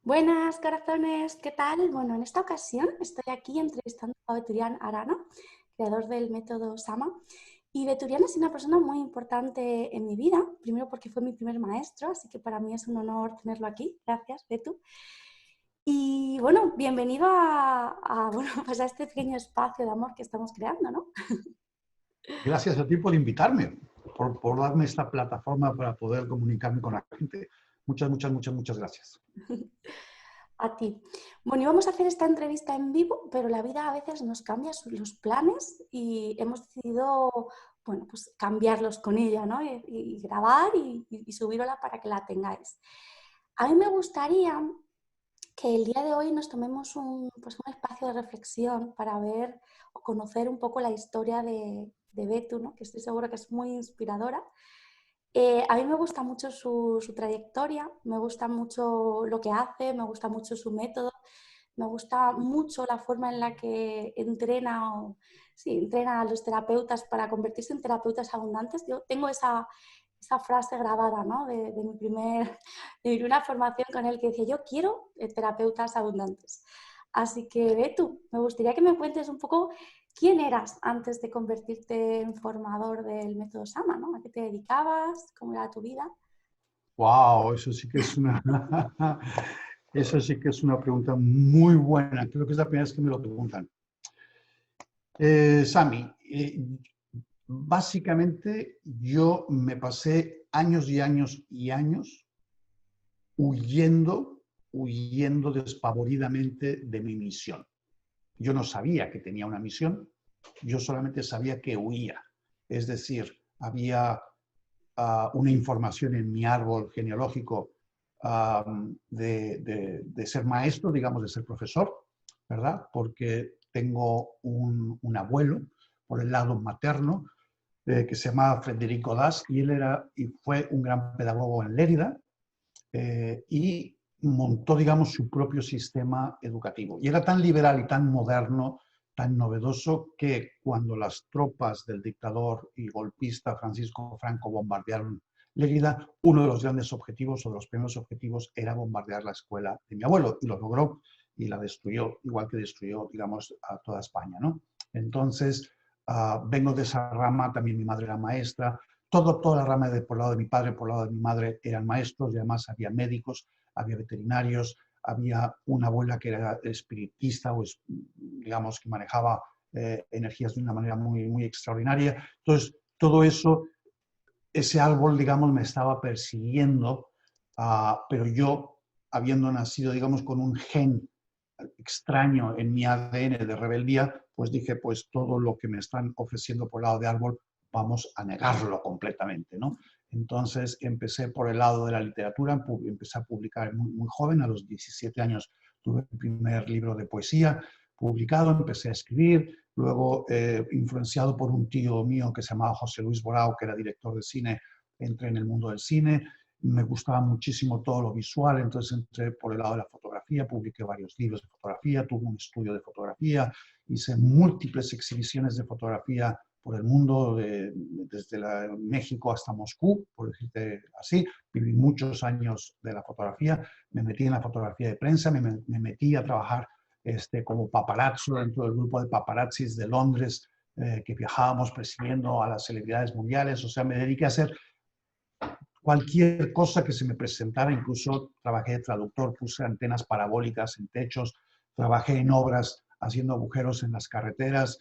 Buenas, corazones, ¿qué tal? Bueno, en esta ocasión estoy aquí entrevistando a Beturián Arana, creador del método Sama. Y Beturián es una persona muy importante en mi vida, primero porque fue mi primer maestro, así que para mí es un honor tenerlo aquí. Gracias, Betu. Y bueno, bienvenido bueno, pues a este pequeño espacio de amor que estamos creando, ¿no? Gracias a ti por invitarme, por darme esta plataforma para poder comunicarme con la gente. Muchas gracias. A ti. Bueno, íbamos a hacer esta entrevista en vivo, pero la vida a veces nos cambia los planes y hemos decidido, bueno, pues cambiarlos con ella, ¿no? Y grabar y subirla para que la tengáis. A mí me gustaría que el día de hoy nos tomemos pues un espacio de reflexión para ver o conocer un poco la historia de Betu, ¿no? Que estoy segura que es muy inspiradora. A mí me gusta mucho su trayectoria, me gusta mucho lo que hace, me gusta mucho su método, me gusta mucho la forma en la que entrena a los terapeutas para convertirse en terapeutas abundantes. Yo tengo esa frase grabada, ¿no? de mi primera formación con él que decía, yo quiero terapeutas abundantes. Así que, Betu, me gustaría que me cuentes un poco quién eras antes de convertirte en formador del método Sama, ¿no? ¿A qué te dedicabas? ¿Cómo era tu vida? Wow, eso sí que es una, eso sí que es una pregunta muy buena. Creo que es la primera vez que me lo preguntan. Sami, básicamente yo me pasé años y años y años huyendo despavoridamente de mi misión. Yo no sabía que tenía una misión, yo solamente sabía que huía. Es decir, había una información en mi árbol genealógico de ser maestro, digamos, de ser profesor, ¿verdad? Porque tengo un abuelo por el lado materno que se llamaba Federico Das y él era y fue un gran pedagogo en Lérida y montó, digamos, su propio sistema educativo. Y era tan liberal y tan moderno, tan novedoso, que cuando las tropas del dictador y golpista Francisco Franco bombardearon Lérida, uno de los grandes objetivos o de los primeros objetivos era bombardear la escuela de mi abuelo, y lo logró y la destruyó, igual que destruyó, digamos, a toda España, ¿no? Entonces, vengo de esa rama, también mi madre era maestra, toda la rama por el lado de mi padre, por el lado de mi madre eran maestros y además había médicos, había veterinarios, había una abuela que era espiritista o digamos que manejaba energías de una manera muy extraordinaria. Entonces, todo eso, ese árbol, digamos, me estaba persiguiendo, pero yo, habiendo nacido, digamos, con un gen extraño en mi ADN de rebeldía, pues dije, pues todo lo que me están ofreciendo por el lado de árbol, vamos a negarlo completamente, ¿no? Entonces empecé por el lado de la literatura, empecé a publicar muy joven, a los 17 años tuve el primer libro de poesía publicado, empecé a escribir, luego influenciado por un tío mío que se llamaba José Luis Borao, que era director de cine, entré en el mundo del cine, me gustaba muchísimo todo lo visual, entonces entré por el lado de la fotografía, publiqué varios libros de fotografía, tuve un estudio de fotografía, hice múltiples exhibiciones de fotografía por el mundo, desde México hasta Moscú, por decirte así. Viví muchos años de la fotografía, me metí en la fotografía de prensa, me metí a trabajar como paparazzo dentro del grupo de paparazzis de Londres, que viajábamos persiguiendo a las celebridades mundiales, o sea, me dediqué a hacer cualquier cosa que se me presentara, incluso trabajé de traductor, puse antenas parabólicas en techos, trabajé en obras haciendo agujeros en las carreteras,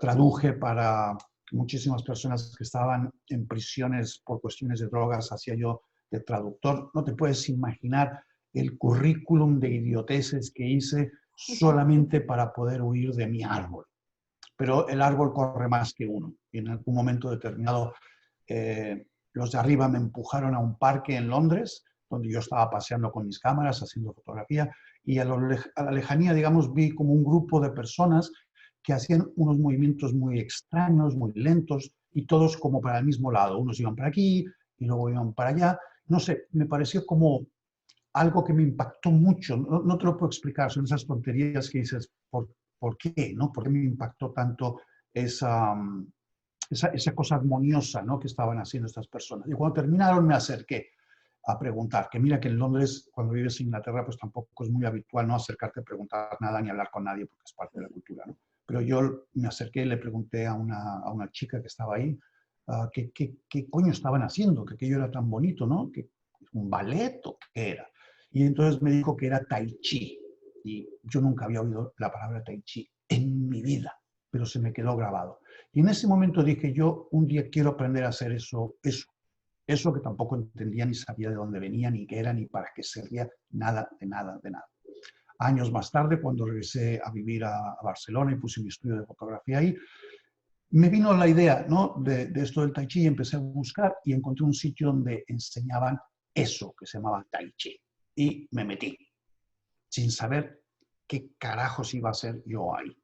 traduje para muchísimas personas que estaban en prisiones por cuestiones de drogas, hacía yo de traductor. No te puedes imaginar el currículum de idioteces que hice solamente para poder huir de mi árbol. Pero el árbol corre más que uno y en algún momento determinado los de arriba me empujaron a un parque en Londres, donde yo estaba paseando con mis cámaras, haciendo fotografía, y a la lejanía, digamos, vi como un grupo de personas que hacían unos movimientos muy extraños, muy lentos, y todos como para el mismo lado. Unos iban para aquí y luego iban para allá. No sé, me pareció como algo que me impactó mucho. No te lo puedo explicar, son esas tonterías que dices, ¿por qué? ¿No? ¿Por qué me impactó tanto esa cosa armoniosa, ¿no?, que estaban haciendo estas personas? Y cuando terminaron me acerqué a preguntar. Que mira que en Londres, cuando vives en Inglaterra, pues tampoco es muy habitual no acercarte a preguntar nada ni hablar con nadie, porque es parte de la cultura, ¿no? Pero yo me acerqué y le pregunté a una chica que estaba ahí, ¿qué coño estaban haciendo? Que aquello era tan bonito, ¿no? ¿Que un ballet o qué era? Y entonces me dijo que era Tai Chi. Y yo nunca había oído la palabra Tai Chi en mi vida, pero se me quedó grabado. Y en ese momento dije, yo un día quiero aprender a hacer eso que tampoco entendía ni sabía de dónde venía, ni qué era, ni para qué servía, nada, de nada, de nada. Años más tarde, cuando regresé a vivir a Barcelona y puse mi estudio de fotografía ahí, me vino la idea, ¿no?, de esto del Tai Chi y empecé a buscar y encontré un sitio donde enseñaban eso que se llamaba Tai Chi. Y me metí, sin saber qué carajos iba a hacer yo ahí.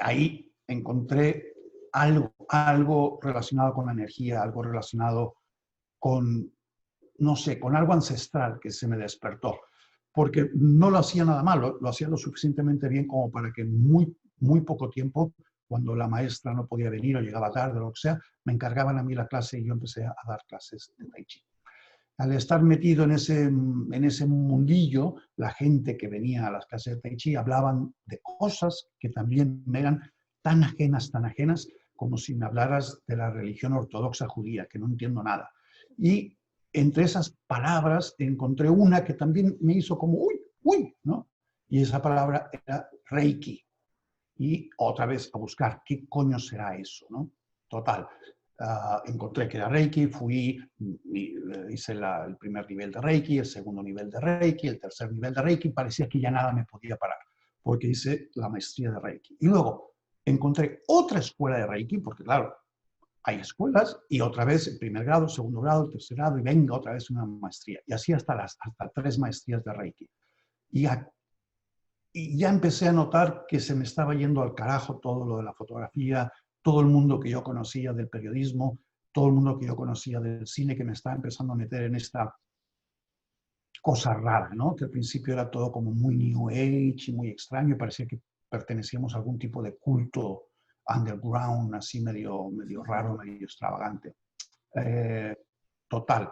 Ahí encontré algo relacionado con la energía, algo relacionado con, no sé, con algo ancestral que se me despertó. Porque no lo hacía nada malo, lo hacía lo suficientemente bien como para que en muy poco tiempo, cuando la maestra no podía venir o llegaba tarde o lo que sea, me encargaban a mí la clase y yo empecé a dar clases de Tai Chi. Al estar metido en ese mundillo, la gente que venía a las clases de Tai Chi hablaban de cosas que también me eran tan ajenas, como si me hablaras de la religión ortodoxa judía, que no entiendo nada. Y entre esas palabras encontré una que también me hizo como, uy, ¿no? Y esa palabra era Reiki. Y otra vez a buscar qué coño será eso, ¿no? Total. Encontré que era Reiki, hice el primer nivel de Reiki, el segundo nivel de Reiki, el tercer nivel de Reiki, parecía que ya nada me podía parar, porque hice la maestría de Reiki. Y luego encontré otra escuela de Reiki, porque claro, hay escuelas, y otra vez el primer grado, segundo grado, tercer grado, y venga otra vez una maestría. Y así hasta 3 maestrías de Reiki. Y ya empecé a notar que se me estaba yendo al carajo todo lo de la fotografía, todo el mundo que yo conocía del periodismo, todo el mundo que yo conocía del cine, que me estaba empezando a meter en esta cosa rara, ¿no? Que al principio era todo como muy New Age y muy extraño, y parecía que pertenecíamos a algún tipo de culto underground, así medio raro, medio extravagante. Total,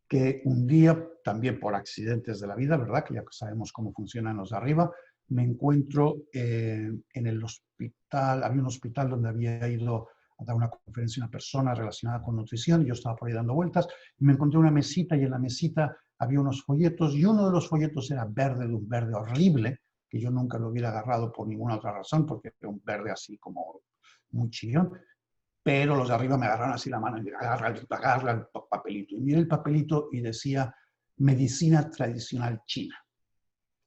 que un día, también por accidentes de la vida, ¿verdad? Que ya sabemos cómo funcionan los de arriba, me encuentro en el hospital, había un hospital donde había ido a dar una conferencia a una persona relacionada con nutrición, y yo estaba por ahí dando vueltas, y me encontré una mesita, y en la mesita había unos folletos, y uno de los folletos era verde, de un verde horrible, que yo nunca lo hubiera agarrado por ninguna otra razón, porque era un verde así como muy chillón, pero los de arriba me agarraron así la mano y agarra el papelito. Y miré el papelito y decía medicina tradicional china.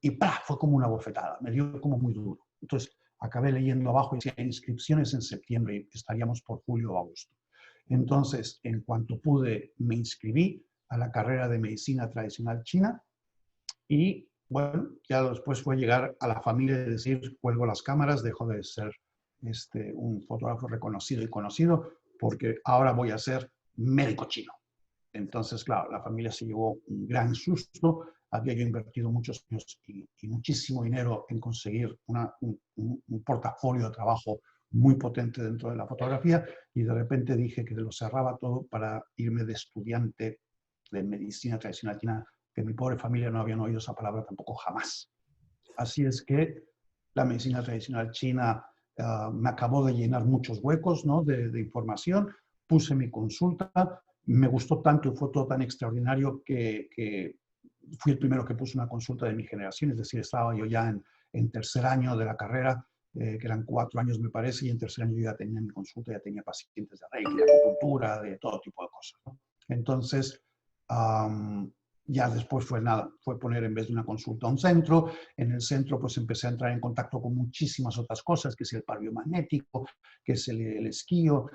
Y ¡pah! Fue como una bofetada, me dio como muy duro. Entonces acabé leyendo abajo y decía inscripciones en septiembre y estaríamos por julio o agosto. Entonces, en cuanto pude, me inscribí a la carrera de medicina tradicional china y, bueno, ya después fue llegar a la familia y decir, cuelgo las cámaras, dejo de ser un fotógrafo reconocido y conocido, porque ahora voy a ser médico chino. Entonces, claro, la familia se llevó un gran susto. Había yo invertido muchos años y muchísimo dinero en conseguir un portafolio de trabajo muy potente dentro de la fotografía, y de repente dije que lo cerraba todo para irme de estudiante de medicina tradicional china, que mi pobre familia no habían oído esa palabra tampoco jamás. Así es que la medicina tradicional china me acabó de llenar muchos huecos, ¿no?, de información. Puse mi consulta, me gustó tanto y fue todo tan extraordinario que fui el primero que puso una consulta de mi generación, es decir, estaba yo ya en tercer año de la carrera, que eran 4 años me parece, y en tercer año yo ya tenía mi consulta, ya tenía pacientes de Reiki, de acupuntura, de todo tipo de cosas, ¿no? Entonces, ya después fue nada, fue poner en vez de una consulta a un centro. En el centro pues empecé a entrar en contacto con muchísimas otras cosas, que si el par biomagnético, que si el esquío,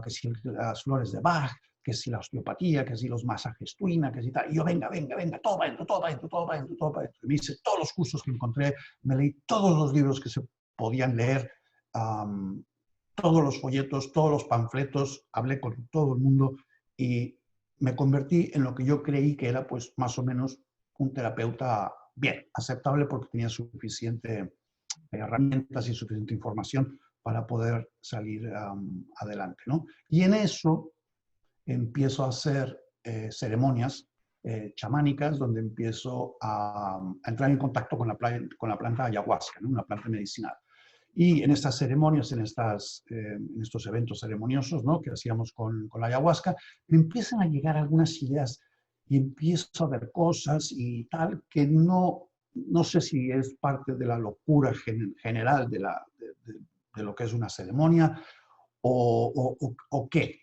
que si las flores de Bach, que si la osteopatía, que si los masajes Tuina, que si tal. Y yo, venga, todo para adentro, todo para adentro, todo para adentro, todo para adentro. Me hice todos los cursos que encontré, me leí todos los libros que se podían leer, todos los folletos, todos los panfletos, hablé con todo el mundo y me convertí en lo que yo creí que era, pues, más o menos un terapeuta bien, aceptable, porque tenía suficiente herramientas y suficiente información para poder salir adelante, ¿no? Y en eso empiezo a hacer ceremonias chamánicas, donde empiezo a entrar en contacto con la planta ayahuasca, ¿no? Una planta medicinal. Y en estas ceremonias, en estos eventos ceremoniosos, ¿no?, que hacíamos con la ayahuasca, me empiezan a llegar algunas ideas y empiezo a ver cosas y tal que no sé si es parte de la locura general de lo que es una ceremonia o qué.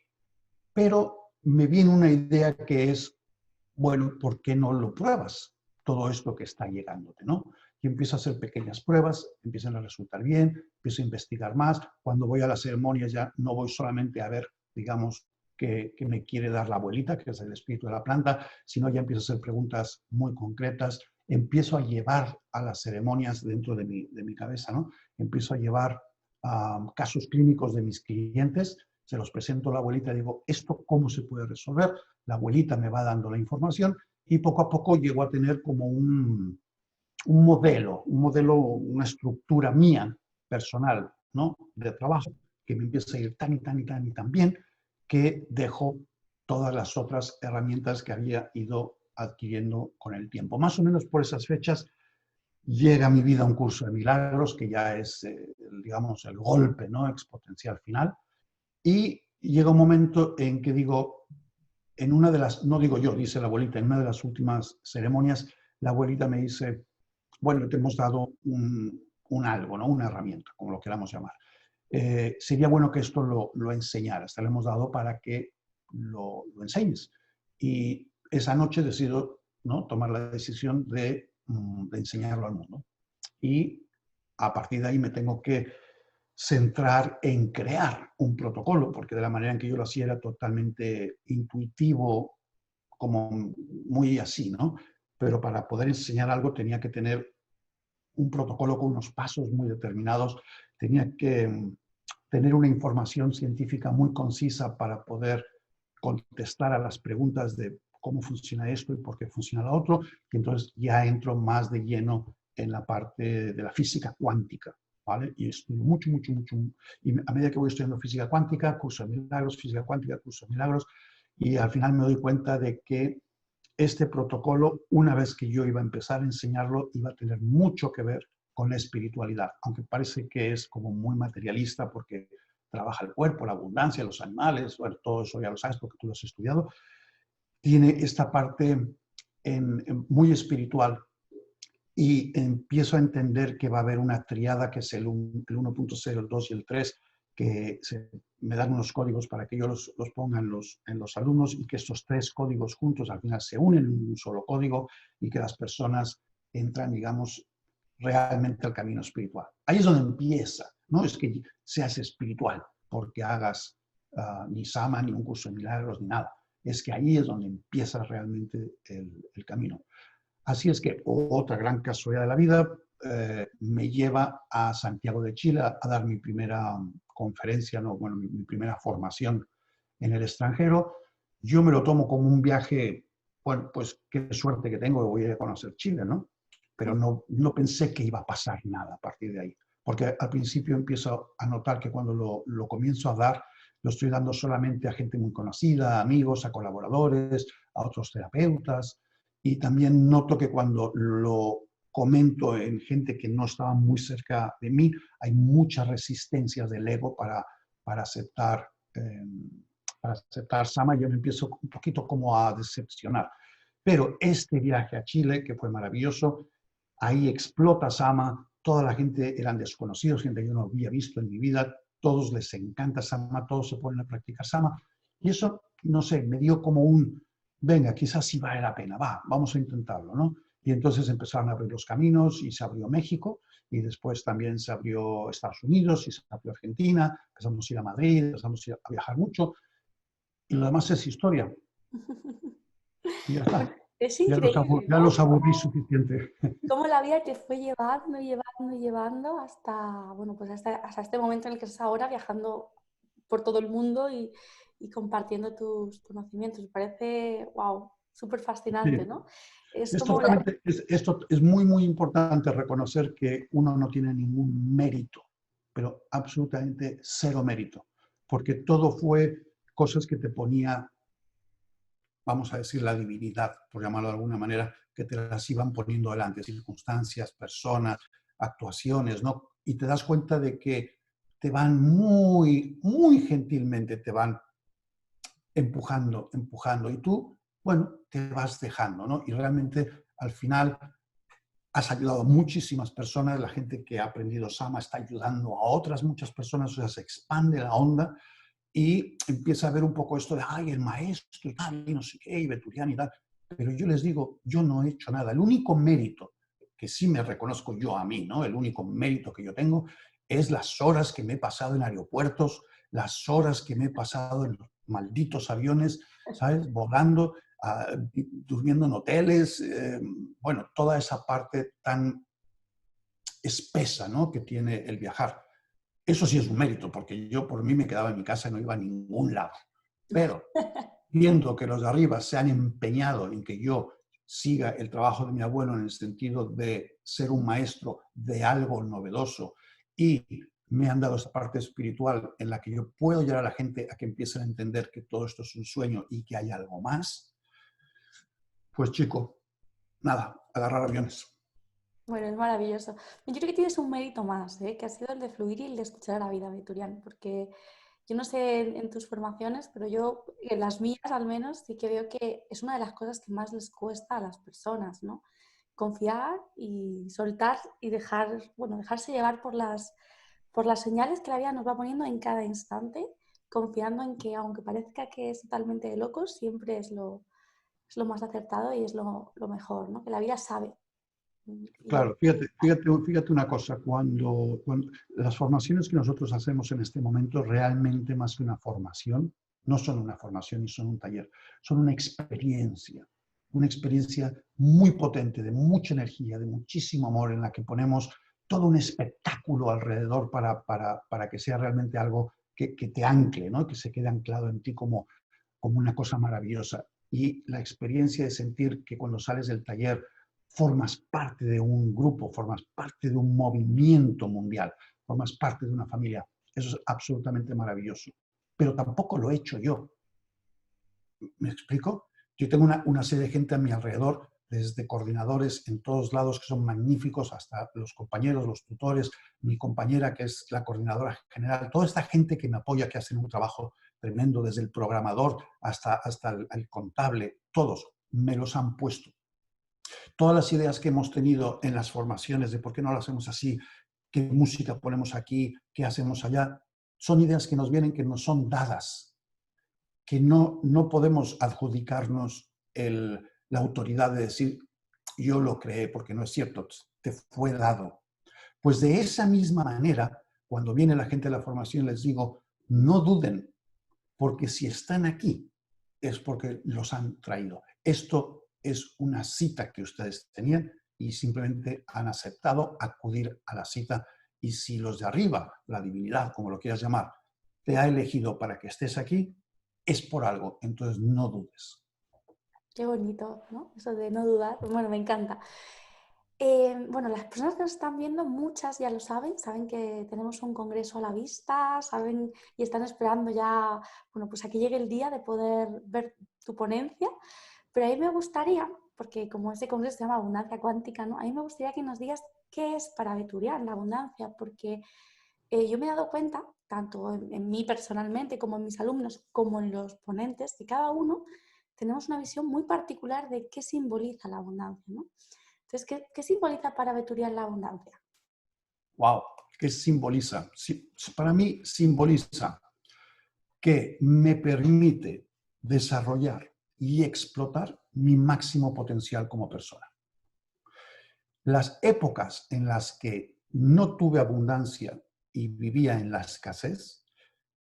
Pero me viene una idea que es, bueno, ¿por qué no lo pruebas? Todo esto que está llegándote, ¿no? Y empiezo a hacer pequeñas pruebas, empiezan a resultar bien, empiezo a investigar más. Cuando voy a las ceremonias ya no voy solamente a ver, digamos, que me quiere dar la abuelita, que es el espíritu de la planta, sino ya empiezo a hacer preguntas muy concretas, empiezo a llevar a las ceremonias dentro de mi cabeza, ¿no? Empiezo a llevar casos clínicos de mis clientes, se los presento a la abuelita y digo, ¿esto cómo se puede resolver? La abuelita me va dando la información y poco a poco llego a tener como un modelo, una estructura mía, personal, ¿no?, de trabajo, que me empieza a ir tan y tan y tan y tan bien, que dejo todas las otras herramientas que había ido adquiriendo con el tiempo. Más o menos por esas fechas llega a mi vida un curso de milagros, que ya es, digamos, el golpe, ¿no?, exponencial final, y llega un momento en que digo, en una de las, no digo yo, dice la abuelita, en una de las últimas ceremonias, la abuelita me dice, bueno, te hemos dado un algo, ¿no?, una herramienta, como lo queramos llamar. Sería bueno que esto lo enseñaras, te lo hemos dado para que lo enseñes. Y esa noche decido, ¿no?, tomar la decisión de enseñarlo al mundo. Y a partir de ahí me tengo que centrar en crear un protocolo, porque de la manera en que yo lo hacía era totalmente intuitivo, como muy así, ¿no? Pero para poder enseñar algo tenía que tener un protocolo con unos pasos muy determinados, tenía que tener una información científica muy concisa para poder contestar a las preguntas de cómo funciona esto y por qué funciona lo otro, y entonces ya entro más de lleno en la parte de la física cuántica, ¿vale? Y estudio mucho, mucho, mucho, y a medida que voy estudiando física cuántica, curso de milagros, física cuántica, curso de milagros, y al final me doy cuenta de que este protocolo, una vez que yo iba a empezar a enseñarlo, iba a tener mucho que ver con la espiritualidad, aunque parece que es como muy materialista porque trabaja el cuerpo, la abundancia, los animales, bueno, todo eso ya lo sabes porque tú lo has estudiado, tiene esta parte muy espiritual y empiezo a entender que va a haber una triada que es el 1.0, el 2 y el 3, que me dan unos códigos para que yo los ponga en los alumnos y que estos tres códigos juntos al final se unen en un solo código y que las personas entran, digamos, realmente al camino espiritual. Ahí es donde empieza, no es que seas espiritual porque hagas ni sama, ni un curso de milagros, ni nada. Es que ahí es donde empieza realmente el camino. Así es que otra gran casualidad de la vida me lleva a Santiago de Chile a dar mi primera conferencia, no, bueno, mi primera formación en el extranjero. Yo me lo tomo como un viaje, bueno, pues qué suerte que tengo, voy a ir a conocer Chile, ¿no? Pero no pensé que iba a pasar nada a partir de ahí. Porque al principio empiezo a notar que cuando lo comienzo a dar, lo estoy dando solamente a gente muy conocida, a amigos, a colaboradores, a otros terapeutas. Y también noto que cuando lo comento en gente que no estaba muy cerca de mí, hay muchas resistencias del ego para aceptar, Sama, y yo me empiezo un poquito como a decepcionar. Pero este viaje a Chile, que fue maravilloso, ahí explota Sama, toda la gente eran desconocidos, gente que yo no había visto en mi vida, todos les encanta Sama, todos se ponen a practicar Sama, y eso, no sé, me dio como venga, quizás sí vale la pena, vamos a intentarlo, ¿no? Y entonces empezaron a abrir los caminos y se abrió México y después también se abrió Estados Unidos y se abrió Argentina, empezamos a ir a Madrid, empezamos a viajar mucho y lo demás es historia. Y ya está. Es increíble, Ya ¿no? los aburrí suficiente. Cómo la vida te fue llevando, llevando, llevando hasta, bueno, pues hasta este momento en el que estás ahora viajando por todo el mundo y compartiendo tus conocimientos. Me parece, wow, súper fascinante, Sí. ¿no? Es Esto como realmente, esto es muy, muy importante reconocer que uno no tiene ningún mérito, pero absolutamente cero mérito, porque todo fue cosas que te ponía vamos a decir, la divinidad, por llamarlo de alguna manera, que te las iban poniendo delante, circunstancias, personas, actuaciones, ¿no? Y te das cuenta de que te van muy, muy gentilmente, te van empujando, empujando, y tú, bueno, te vas dejando, ¿no? Y realmente, al final, has ayudado a muchísimas personas, la gente que ha aprendido Sama está ayudando a otras muchas personas, o sea, se expande la onda y empieza a ver un poco esto de, ay, el maestro y tal, y no sé qué, y Beturián y tal. Pero yo les digo, yo no he hecho nada. El único mérito que sí me reconozco yo a mí, ¿no? El único mérito que yo tengo es las horas que me he pasado en aeropuertos, las horas que me he pasado en los malditos aviones, ¿sabes? Volando, durmiendo en hoteles, bueno, toda esa parte tan espesa, ¿no? Que tiene el viajar. Eso sí es un mérito, porque yo por mí me quedaba en mi casa y no iba a ningún lado. Pero viendo que los de arriba se han empeñado en que yo siga el trabajo de mi abuelo en el sentido de ser un maestro de algo novedoso y me han dado esa parte espiritual en la que yo puedo llevar a la gente a que empiecen a entender que todo esto es un sueño y que hay algo más, pues chico, nada, agarrar aviones. Bueno, es maravilloso. Yo creo que tienes un mérito más, ¿eh? Que ha sido el de fluir y el de escuchar a la vida, Beturián, porque yo no sé en tus formaciones, pero yo, en las mías al menos, sí que veo que es una de las cosas que más les cuesta a las personas, ¿no? Confiar y soltar y dejar, bueno, dejarse llevar por las señales que la vida nos va poniendo en cada instante, confiando en que aunque parezca que es totalmente de locos, siempre es lo más acertado y es lo mejor, ¿no? Que la vida sabe. Y lo Claro, fíjate una cosa, cuando las formaciones que nosotros hacemos en este momento realmente más que una formación, no son una formación ni son un taller, son una experiencia muy potente, de mucha energía, de muchísimo amor, en la que ponemos todo un espectáculo alrededor para que sea realmente algo que te ancle, ¿no? Que se quede anclado en ti como una cosa maravillosa. Y la experiencia de sentir que cuando sales del taller formas parte de un grupo, formas parte de un movimiento mundial, formas parte de una familia. Eso es absolutamente maravilloso. Pero tampoco lo he hecho yo. ¿Me explico? Yo tengo una serie de gente a mi alrededor, desde coordinadores en todos lados que son magníficos, hasta los compañeros, los tutores, mi compañera que es la coordinadora general, toda esta gente que me apoya, que hacen un trabajo tremendo, desde el programador hasta el contable, todos me los han puesto. Todas las ideas que hemos tenido en las formaciones de por qué no lo hacemos así, qué música ponemos aquí, qué hacemos allá, son ideas que nos vienen, que nos son dadas, que no podemos adjudicarnos la autoridad de decir yo lo creé, porque no es cierto, te fue dado. Pues de esa misma manera, cuando viene la gente de la formación, les digo, no duden, porque si están aquí es porque los han traído. Esto es una cita que ustedes tenían y simplemente han aceptado acudir a la cita. Y si los de arriba, la divinidad, como lo quieras llamar, te ha elegido para que estés aquí, es por algo. Entonces no dudes. Qué bonito, ¿no? Eso de no dudar. Bueno, me encanta. Bueno, las personas que nos están viendo, muchas ya lo saben, saben que tenemos un congreso a la vista, saben y están esperando ya, bueno, pues a que llegue el día de poder ver tu ponencia. Pero a mí me gustaría, porque como este congreso se llama Abundancia Cuántica, ¿no? A mí me gustaría que nos digas qué es para Beturián la abundancia, porque yo me he dado cuenta, tanto en mí personalmente, como en mis alumnos, como en los ponentes, que cada uno tenemos una visión muy particular de qué simboliza la abundancia, ¿no? Entonces, ¿qué simboliza para Beturián la abundancia? ¡Wow! ¿Qué simboliza? Para mí simboliza que me permite desarrollar y explotar mi máximo potencial como persona. Las épocas en las que no tuve abundancia y vivía en la escasez,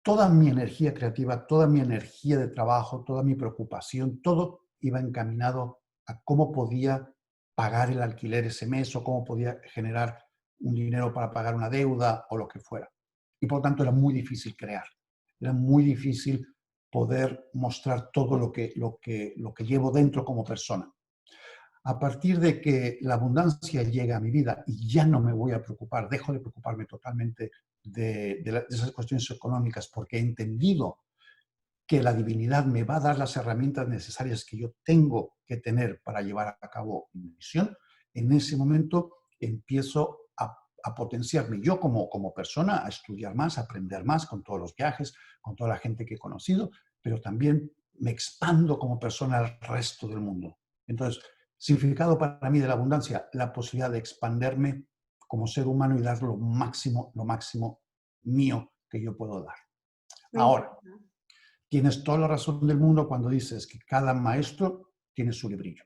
toda mi energía creativa, toda mi energía de trabajo, toda mi preocupación, todo iba encaminado a cómo podía pagar el alquiler ese mes o cómo podía generar un dinero para pagar una deuda o lo que fuera. Y por lo tanto era muy difícil crear. Era muy difícil poder mostrar todo lo que llevo dentro como persona. A partir de que la abundancia llega a mi vida y ya no me voy a preocupar, dejo de preocuparme totalmente de esas cuestiones económicas porque he entendido que la divinidad me va a dar las herramientas necesarias que yo tengo que tener para llevar a cabo mi misión, en ese momento empiezo a potenciarme yo como persona, a estudiar más, a aprender más con todos los viajes, con toda la gente que he conocido, pero también me expando como persona al resto del mundo. Entonces, significado para mí de la abundancia, la posibilidad de expanderme como ser humano y dar lo máximo mío que yo puedo dar. Me Ahora, encanta. tienes toda la razón del mundo cuando dices que cada maestro tiene su librillo.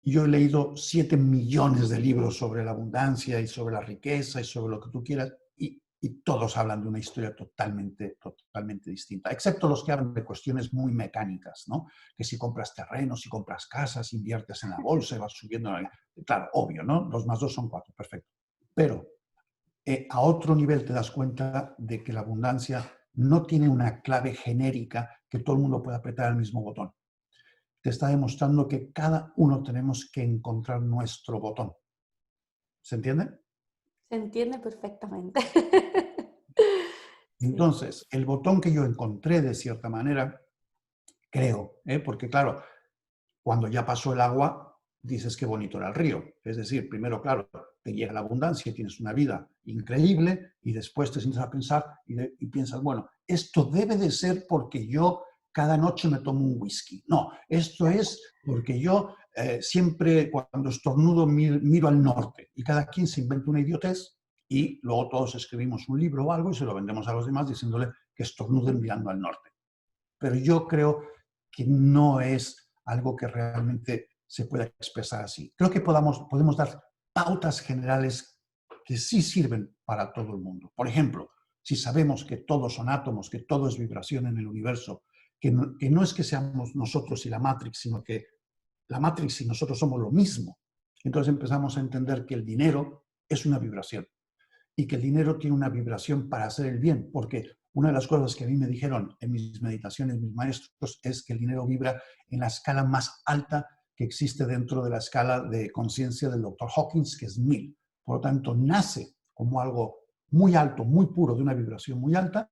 Yo he leído 7 millones de libros sobre la abundancia y sobre la riqueza y sobre lo que tú quieras, y todos hablan de una historia totalmente distinta, excepto los que hablan de cuestiones muy mecánicas, ¿no? Que si compras terrenos, si compras casas, inviertes en la bolsa y vas subiendo. Claro, obvio, ¿no? 2 más 2 son 4, perfecto. Pero a otro nivel te das cuenta de que la abundancia no tiene una clave genérica que todo el mundo pueda apretar el mismo botón. Te está demostrando que cada uno tenemos que encontrar nuestro botón. ¿Se entiende? Se entiende perfectamente. Sí. Entonces, el botón que yo encontré de cierta manera, creo, porque claro, cuando ya pasó el agua, dices qué bonito era el río. Es decir, primero, claro, te llega la abundancia y tienes una vida increíble y después te sientas a pensar y piensas, bueno, esto debe de ser porque yo cada noche me tomo un whisky. No, esto es porque yo siempre cuando estornudo miro al norte y cada quien se inventa una idiotez y luego todos escribimos un libro o algo y se lo vendemos a los demás diciéndole que estornuden mirando al norte. Pero yo creo que no es algo que realmente se pueda expresar así. Creo que podemos dar pautas generales que sí sirven para todo el mundo. Por ejemplo, si sabemos que todos son átomos, que todo es vibración en el universo, que no es que seamos nosotros y la Matrix, sino que la Matrix y nosotros somos lo mismo. Entonces empezamos a entender que el dinero es una vibración y que el dinero tiene una vibración para hacer el bien, porque una de las cosas que a mí me dijeron en mis meditaciones, mis maestros, es que el dinero vibra en la escala más alta que existe dentro de la escala de conciencia del Dr. Hawkins, que es 1000. Por lo tanto, nace como algo muy alto, muy puro, de una vibración muy alta,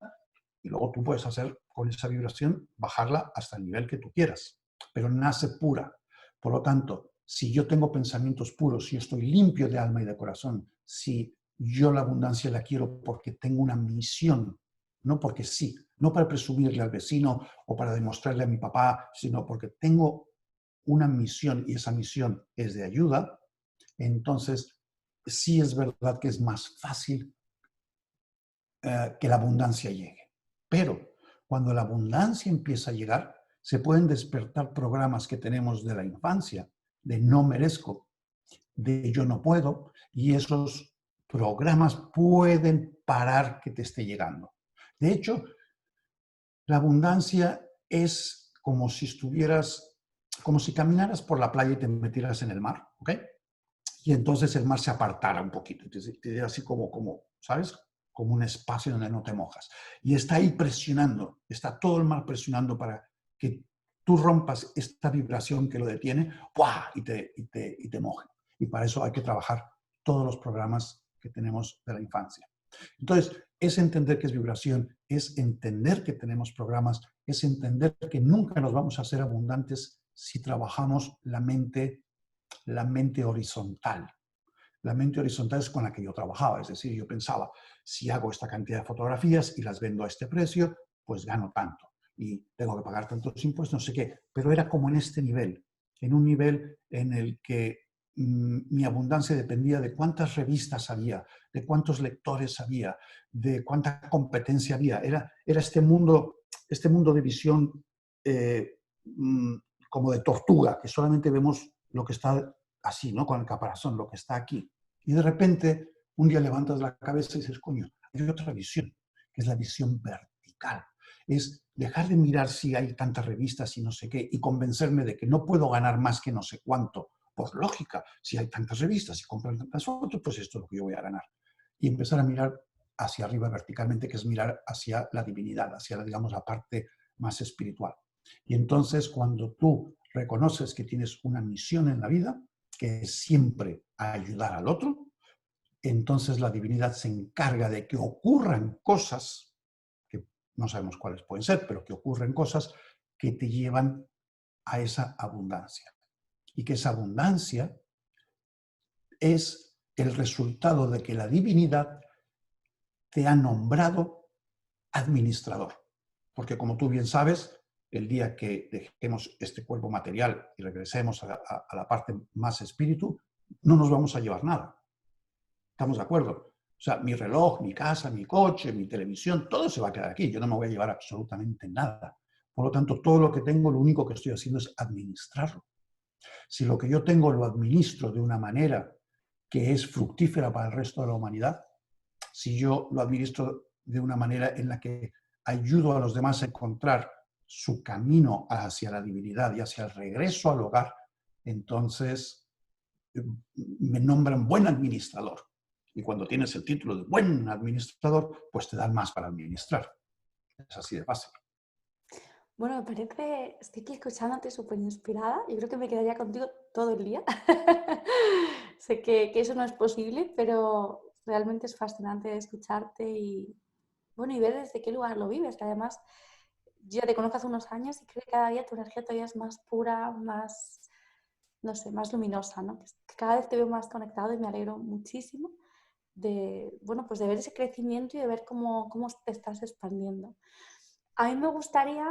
y luego tú puedes hacer con esa vibración, bajarla hasta el nivel que tú quieras, pero nace pura. Por lo tanto, si yo tengo pensamientos puros, si estoy limpio de alma y de corazón, si yo la abundancia la quiero porque tengo una misión, no porque sí, no para presumirle al vecino o para demostrarle a mi papá, sino porque tengo una misión y esa misión es de ayuda, entonces sí es verdad que es más fácil que la abundancia llegue. Pero cuando la abundancia empieza a llegar, se pueden despertar programas que tenemos de la infancia, de no merezco, de yo no puedo, y esos programas pueden parar que te esté llegando. De hecho, la abundancia es como si estuvieras, como si caminaras por la playa y te metieras en el mar, ¿ok? Y entonces el mar se apartara un poquito, te diera así como, ¿sabes? Como un espacio donde no te mojas. Y está ahí presionando, está todo el mar presionando para que tú rompas esta vibración que lo detiene, ¡buah! Y te moje. Y para eso hay que trabajar todos los programas que tenemos de la infancia. Entonces, es entender que es vibración, es entender que tenemos programas, es entender que nunca nos vamos a hacer abundantes si trabajamos la mente horizontal. La mente horizontal es con la que yo trabajaba, es decir, yo pensaba, si hago esta cantidad de fotografías y las vendo a este precio, pues gano tanto y tengo que pagar tantos impuestos, no sé qué, pero era como en este nivel, en un nivel en el que mi abundancia dependía de cuántas revistas había, de cuántos lectores había, de cuánta competencia había. Era este mundo de visión como de tortuga, que solamente vemos lo que está así, ¿no? Con el caparazón, lo que está aquí. Y de repente, un día levantas la cabeza y dices, coño, hay otra visión, que es la visión vertical. Es dejar de mirar si hay tantas revistas y no sé qué, y convencerme de que no puedo ganar más que no sé cuánto. Por lógica, si hay tantas revistas y compran tantas fotos, pues esto es lo que yo voy a ganar. Y empezar a mirar hacia arriba verticalmente, que es mirar hacia la divinidad, hacia, digamos, la parte más espiritual. Y entonces, cuando tú reconoces que tienes una misión en la vida, que es siempre ayudar al otro, entonces la divinidad se encarga de que ocurran cosas que no sabemos cuáles pueden ser, pero que ocurren cosas que te llevan a esa abundancia. Y que esa abundancia es el resultado de que la divinidad te ha nombrado administrador. Porque como tú bien sabes, el día que dejemos este cuerpo material y regresemos a la parte más espíritu, no nos vamos a llevar nada. ¿Estamos de acuerdo? O sea, mi reloj, mi casa, mi coche, mi televisión, todo se va a quedar aquí. Yo no me voy a llevar absolutamente nada. Por lo tanto, todo lo que tengo, lo único que estoy haciendo es administrarlo. Si lo que yo tengo lo administro de una manera que es fructífera para el resto de la humanidad, si yo lo administro de una manera en la que ayudo a los demás a encontrar su camino hacia la divinidad y hacia el regreso al hogar, entonces me nombran buen administrador. Y cuando tienes el título de buen administrador, pues te dan más para administrar. Es así de fácil. Bueno, me parece, estoy aquí escuchándote súper inspirada. Yo creo que me quedaría contigo todo el día. Sé que eso no es posible, pero realmente es fascinante escucharte y, bueno, y ver desde qué lugar lo vives. Que además, yo ya te conozco hace unos años y creo que cada día tu energía todavía es más pura, más, no sé, más luminosa, ¿no? Que cada vez te veo más conectado y me alegro muchísimo de, bueno, pues de ver ese crecimiento y de ver cómo te estás expandiendo. A mí me gustaría,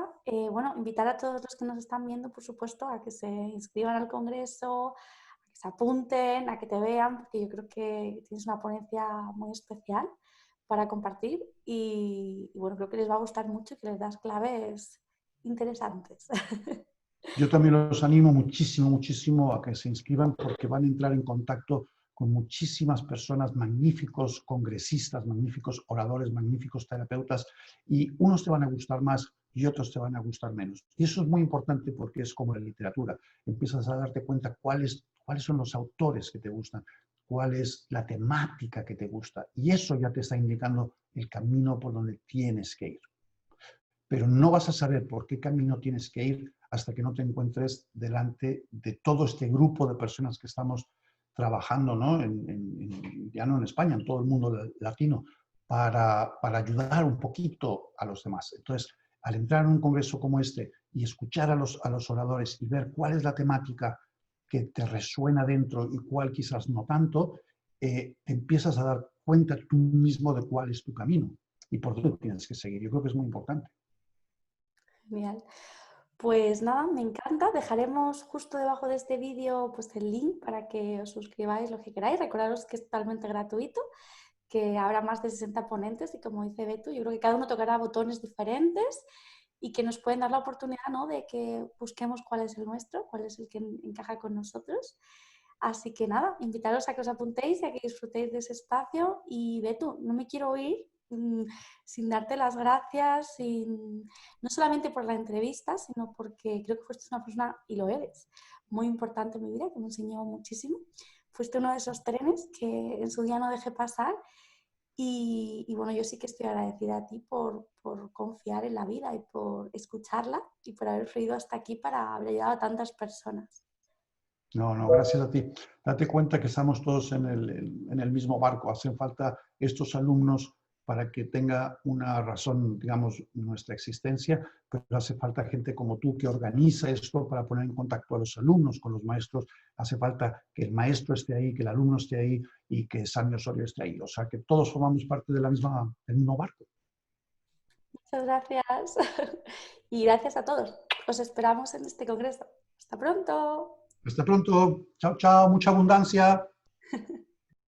bueno, invitar a todos los que nos están viendo, por supuesto, a que se inscriban al congreso, a que se apunten, a que te vean, porque yo creo que tienes una ponencia muy especial para compartir y bueno, creo que les va a gustar mucho y que les das claves interesantes. Yo también los animo muchísimo, muchísimo a que se inscriban porque van a entrar en contacto con muchísimas personas, magníficos congresistas, magníficos oradores, magníficos terapeutas, y unos te van a gustar más y otros te van a gustar menos. Y eso es muy importante porque es como la literatura. Empiezas a darte cuenta cuáles son los autores que te gustan, cuál es la temática que te gusta, y eso ya te está indicando el camino por donde tienes que ir. Pero no vas a saber por qué camino tienes que ir hasta que no te encuentres delante de todo este grupo de personas que estamos trabajando, ¿no? Ya no en España, en todo el mundo latino, para ayudar un poquito a los demás. Entonces, al entrar en un congreso como este y escuchar a los oradores y ver cuál es la temática que te resuena dentro y cuál quizás no tanto, te empiezas a dar cuenta tú mismo de cuál es tu camino y por dónde tienes que seguir. Yo creo que es muy importante. Genial. Pues nada, me encanta. Dejaremos justo debajo de este vídeo pues el link para que os suscribáis lo que queráis. Recordaros que es totalmente gratuito, que habrá más de 60 ponentes y como dice Betu, yo creo que cada uno tocará botones diferentes y que nos pueden dar la oportunidad, ¿no?, de que busquemos cuál es el nuestro, cuál es el que encaja con nosotros. Así que nada, invitaros a que os apuntéis y a que disfrutéis de ese espacio. Y Betu, no me quiero ir sin darte las gracias, no solamente por la entrevista, sino porque creo que fuiste una persona, y lo eres, muy importante en mi vida, que me enseñó muchísimo. Fuiste uno de esos trenes que en su día no dejé pasar y bueno, yo sí que estoy agradecida a ti por confiar en la vida y por escucharla y por haber fluido hasta aquí para haber ayudado a tantas personas. No, no, gracias a ti. Date cuenta que estamos todos en el mismo barco. Hacen falta estos alumnos para que tenga una razón, digamos, nuestra existencia, pero hace falta gente como tú que organiza esto para poner en contacto a los alumnos con los maestros. Hace falta que el maestro esté ahí, que el alumno esté ahí y que Sammy Osorio esté ahí. O sea, que todos formamos parte del mismo barco. Muchas gracias. Y gracias a todos. Os esperamos en este congreso. Hasta pronto. Hasta pronto. Chao, chao. Mucha abundancia.